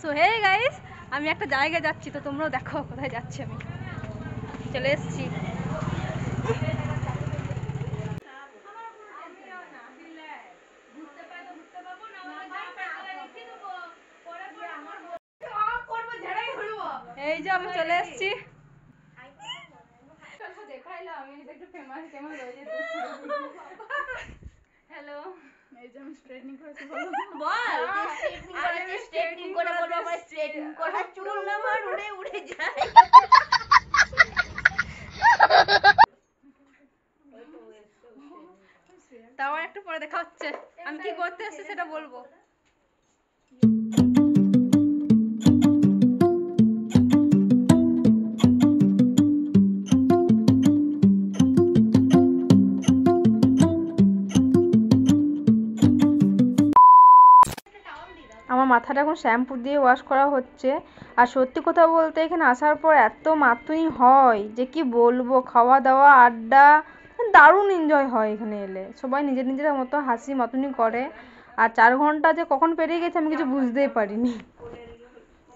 So hey guys, আমি একটা জায়গায় যাচ্ছি, তো তোমরাও দেখো কোথায় যাচ্ছি। আমি চলে এসেছি। এই যে আমি চলে এসেছি। হ্যালো, এই যে আমি স্ট্রেটনিং করেছি। বল স্ট্রেটনিং করেছি, স্ট্রেটনিং করে বলবো আমার স্ট্রেটনিং করা চুল আমার উড়ে উড়ে যায়। তাও একটু পরে দেখা হচ্ছে। আমি কি করতে এসেছি সেটা বলবো। আমার মাথাটা এখন শ্যাম্পু দিয়ে ওয়াশ করা হচ্ছে। আর সত্যি কথা বলতে এখানে আসার পর এত মাতুনি হয় যে কি বলবো, খাওয়া দাওয়া আড্ডা দারুণ এনজয় হয় এখানে এলে। সবাই নিজের নিজের মতো হাসি মাতুনি করে। আর 4 ঘন্টা যে কখন পেরিয়ে গেছে আমি কিছু বুঝতেই পারিনি।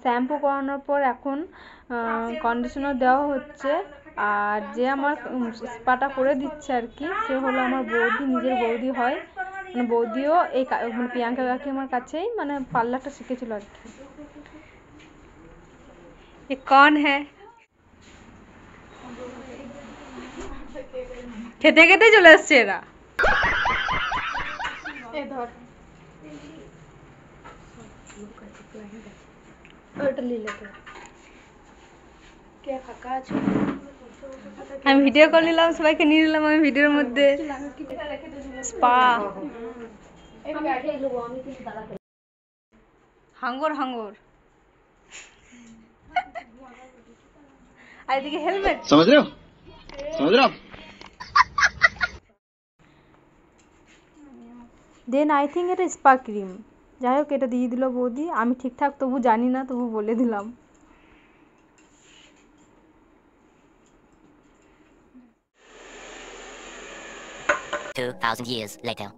শ্যাম্পু করানোর পর এখন কন্ডিশনার দেওয়া হচ্ছে। আর যে আমার স্পাটা করে দিচ্ছে আর কি, সে হলো আমার বৌদি, নিজের বৌদি হয়। মানে বৌদিও এই মানে প্রিয়াঙ্কা কাকিমার কাছেই মানে পার্লারটা শিখেছিল আর কি। এ কন হ্যাঁ? খেতে খেতে চলে আসছে এরা। আমি ভিডিও কল নিলাম, সবাইকে নিয়ে নিলাম আমি ভিডিওর মধ্যে। স্পা হাঙ্গর হাঙ্গর। আর এদিকে হেলমেট। समझ रहे हो? দেন আই থিঙ্ক এটা স্পা ক্রিম। যাই হোক, এটা দিয়ে দিল বৌদি। আমি ঠিকঠাক তবু জানি না, তবু বলে দিলাম। years later.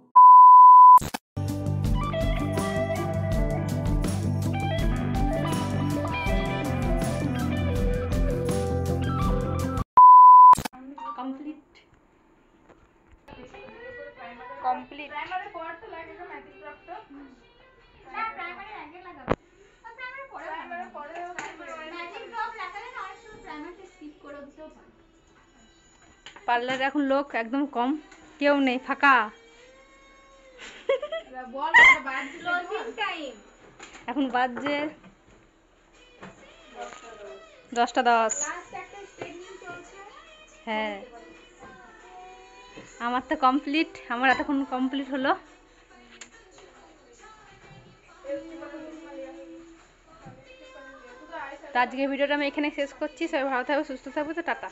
Complete complete. প্রাইমারে পড় তো লাগে না ম্যাজিক ড্রপ তো। না প্রাইমারে আগে লাগাবো। আর প্রাইমারে পড়ে ম্যাজিক ড্রপ লাগালে না অনেক সময় প্রাইমারটা স্কিপ করে দিতেও পারে। পার্লারে এখন লোক একদম কম, কেউ নেই, ফাঁকা। বল কত বাজে ক্লোজিং টাইম? এখন বাজে 10:10। লাস্ট একটা স্ট্রেটনিং চলছে। হ্যাঁ, আমার তো কমপ্লিট। আমার এতক্ষণ কমপ্লিট হলো। তো আজকের ভিডিওটা আমি এখানে শেষ করছি। সবাই ভালো থাকবে, সুস্থ থাকবে। তো টাটা।